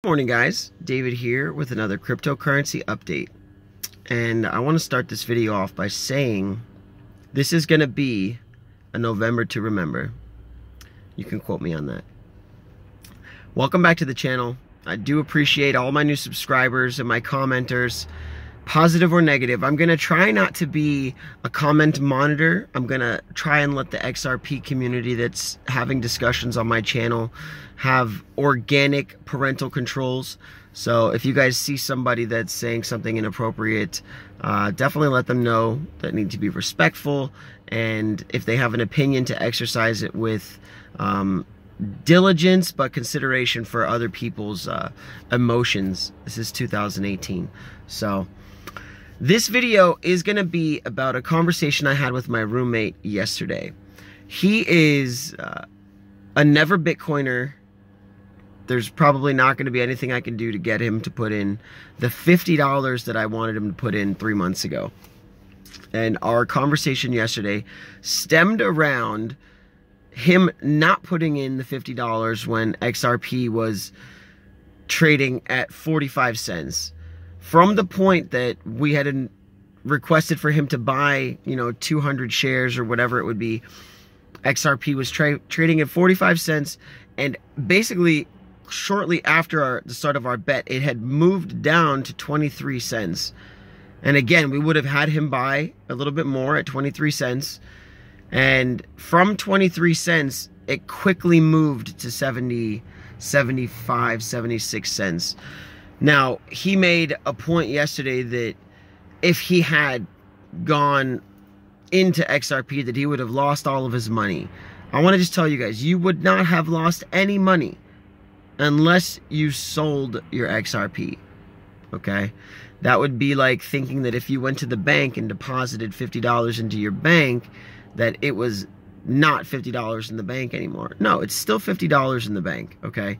Morning guys, David here with another cryptocurrency update, and I want to start this video off by saying this is going to be a November to remember. You can quote me on that. Welcome back to the channel. I do appreciate all my new subscribers and my commenters, positive or negative. I'm going to try not to be a comment monitor. I'm going to try and let the XRP community that's having discussions on my channel have organic parental controls. So if you guys see somebody that's saying something inappropriate, definitely let them know that need to be respectful, and if they have an opinion, to exercise it with diligence but consideration for other people's emotions. This is 2018. So this video is going to be about a conversation I had with my roommate yesterday. He is a never Bitcoiner. There's probably not going to be anything I can do to get him to put in the $50 that I wanted him to put in 3 months ago. And our conversation yesterday stemmed around him not putting in the $50 when XRP was trading at 45 cents. From the point that we had requested for him to buy, 200 shares or whatever it would be, XRP was trading at 45 cents, and basically shortly after the start of our bet, it had moved down to 23 cents. And again, we would have had him buy a little bit more at 23 cents. And from 23 cents, it quickly moved to 70, 75, 76 cents. Now, he made a point yesterday that if he had gone into XRP, that he would have lost all of his money. I want to just tell you guys, you would not have lost any money unless you sold your XRP, okay? That would be like thinking that if you went to the bank and deposited $50 into your bank, that it was not $50 in the bank anymore. No, it's still $50 in the bank, okay?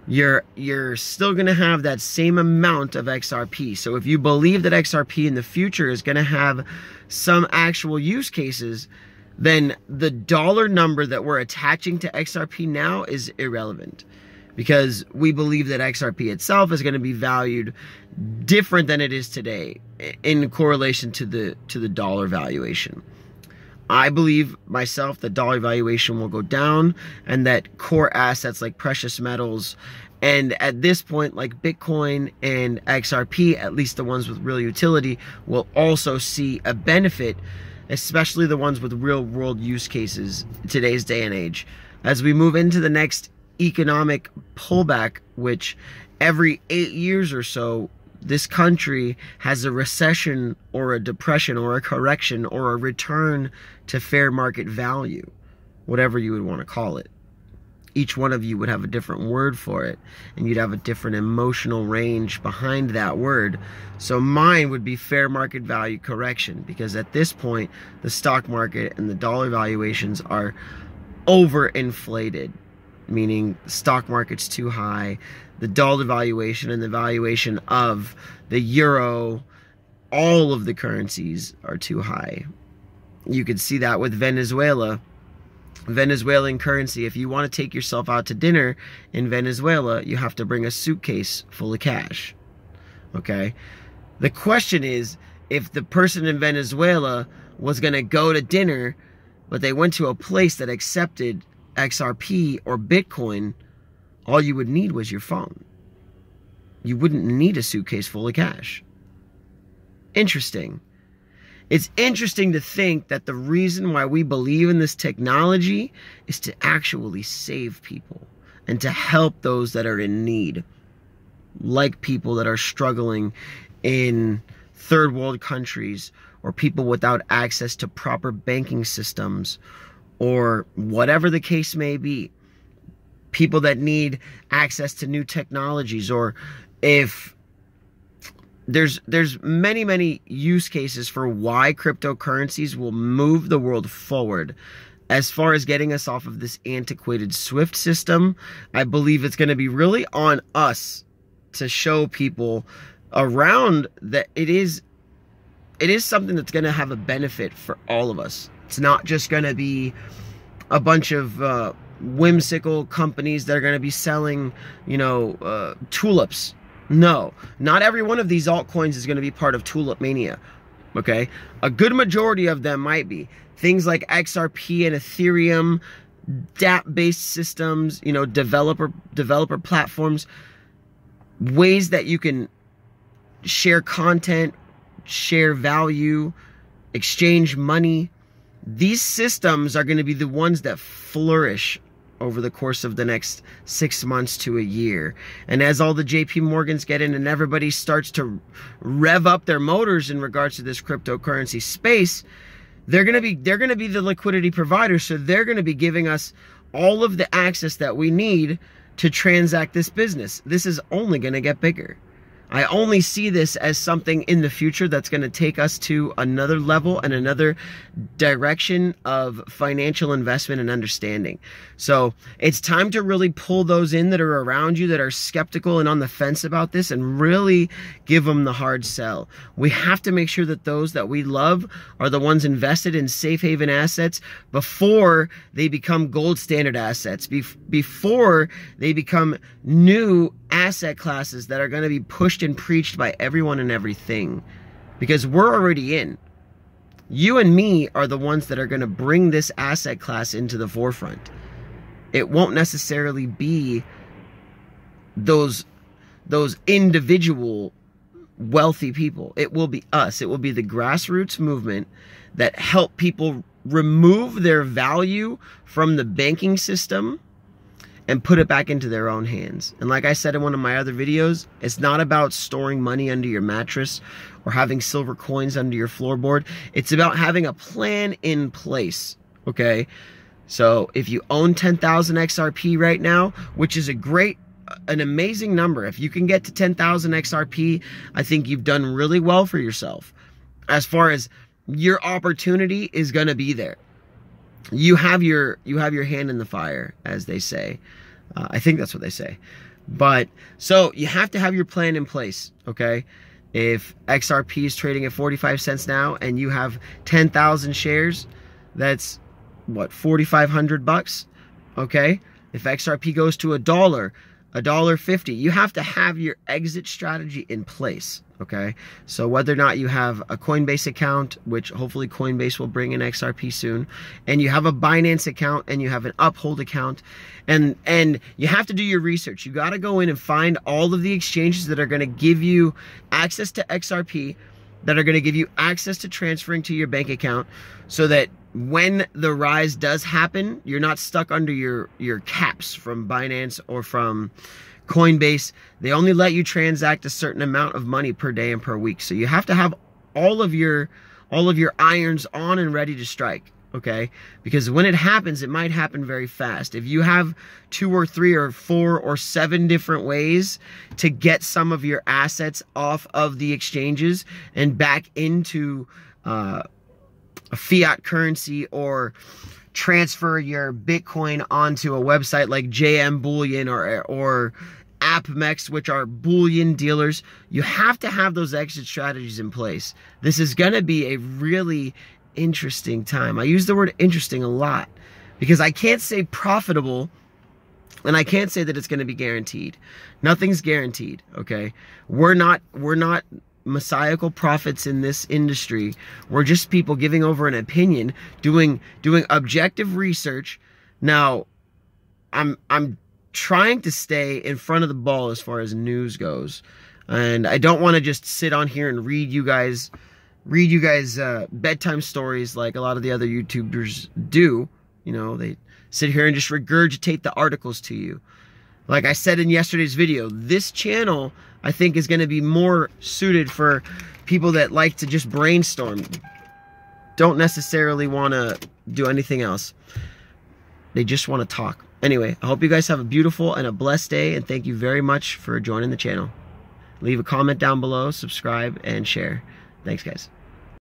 You're still going to have that same amount of XRP. So if you believe that XRP in the future is going to have some actual use cases, then the dollar number that we're attaching to XRP now is irrelevant, because we believe that XRP itself is going to be valued different than it is today in correlation to the dollar valuation. I believe myself that dollar valuation will go down, and that core assets like precious metals, and at this point like Bitcoin and XRP, at least the ones with real utility, will also see a benefit, especially the ones with real world use cases in today's day and age. As we move into the next economic pullback, which every 8 years or so this country has a recession or a depression or a correction or a return to fair market value, whatever you would want to call it. Each one of you would have a different word for it, and you'd have a different emotional range behind that word. So mine would be fair market value correction, because at this point the stock market and the dollar valuations are overinflated, meaning the stock market's too high, the dollar valuation and the valuation of the euro, all of the currencies are too high. You could see that with Venezuela. Venezuelan currency, if you want to take yourself out to dinner in Venezuela, you have to bring a suitcase full of cash. Okay? The question is, if the person in Venezuela was going to go to dinner, but they went to a place that accepted XRP or Bitcoin, all you would need was your phone. You wouldn't need a suitcase full of cash. Interesting. It's interesting to think that the reason why we believe in this technology is to actually save people and to help those that are in need, like people that are struggling in third world countries, or people without access to proper banking systems, or whatever the case may be. People that need access to new technologies, or if there's many use cases for why cryptocurrencies will move the world forward. As far as getting us off of this antiquated SWIFT system, I believe it's going to be really on us to show people around that it is something that's going to have a benefit for all of us. It's not just going to be a bunch of whimsical companies that are going to be selling, you know, tulips. No, not every one of these altcoins is going to be part of tulip mania. Okay, a good majority of them might be things like XRP and Ethereum, DApp-based systems, you know, developer platforms, ways that you can share content, share value, exchange money. These systems are going to be the ones that flourish over the course of the next 6 months to a year. And as all the JP Morgans get in and everybody starts to rev up their motors in regards to this cryptocurrency space, they're going to be the liquidity provider. So they're going to be giving us all of the access that we need to transact this business. This is only going to get bigger. I only see this as something in the future that's going to take us to another level and another direction of financial investment and understanding. So it's time to really pull those in that are around you that are skeptical and on the fence about this and really give them the hard sell. We have to make sure that those that we love are the ones invested in safe haven assets before they become gold standard assets, before they become new asset classes that are going to be pushed and preached by everyone and everything, because we're already in. You and me are the ones that are going to bring this asset class into the forefront. It won't necessarily be those individual wealthy people. It will be us. It will be the grassroots movement that help people remove their value from the banking system and put it back into their own hands. And like I said in one of my other videos, it's not about storing money under your mattress or having silver coins under your floorboard. It's about having a plan in place, okay? So if you own 10,000 XRP right now, which is an amazing number. If you can get to 10,000 XRP, I think you've done really well for yourself. As far as your opportunity is going to be there. You have your hand in the fire, as they say. I think that's what they say. But so you have to have your plan in place, okay? If XRP is trading at 45 cents now and you have 10,000 shares, that's what, 4,500 bucks, okay? If XRP goes to $1.50, you have to have your exit strategy in place, okay? So whether or not you have a Coinbase account, which hopefully Coinbase will bring in XRP soon, and you have a Binance account and you have an Uphold account, and you have to do your research. You got to go in and find all of the exchanges that are going to give you access to XRP, that are going to give you access to transferring to your bank account, so that when the rise does happen, you're not stuck under your caps from Binance or from Coinbase. They only let you transact a certain amount of money per day and per week. So you have to have all of your irons on and ready to strike, okay? Because when it happens, it might happen very fast. If you have 2 or 3 or 4 or 7 different ways to get some of your assets off of the exchanges and back into a fiat currency, or transfer your Bitcoin onto a website like JM Bullion or AppMex, which are bullion dealers, you have to have those exit strategies in place. This is going to be a really interesting time. I use the word interesting a lot because I can't say profitable, and I can't say that it's going to be guaranteed. Nothing's guaranteed, okay? We're not messianical prophets in this industry. We're just people giving over an opinion, doing objective research. Now, I'm trying to stay in front of the ball as far as news goes, and I don't want to just sit on here and read you guys bedtime stories like a lot of the other YouTubers do. You know, they sit here and just regurgitate the articles to you. Like I said in yesterday's video, this channel, I think, is going to be more suited for people that like to just brainstorm. Don't necessarily want to do anything else. They just want to talk. Anyway, I hope you guys have a beautiful and a blessed day, and thank you very much for joining the channel. Leave a comment down below, subscribe, and share. Thanks, guys.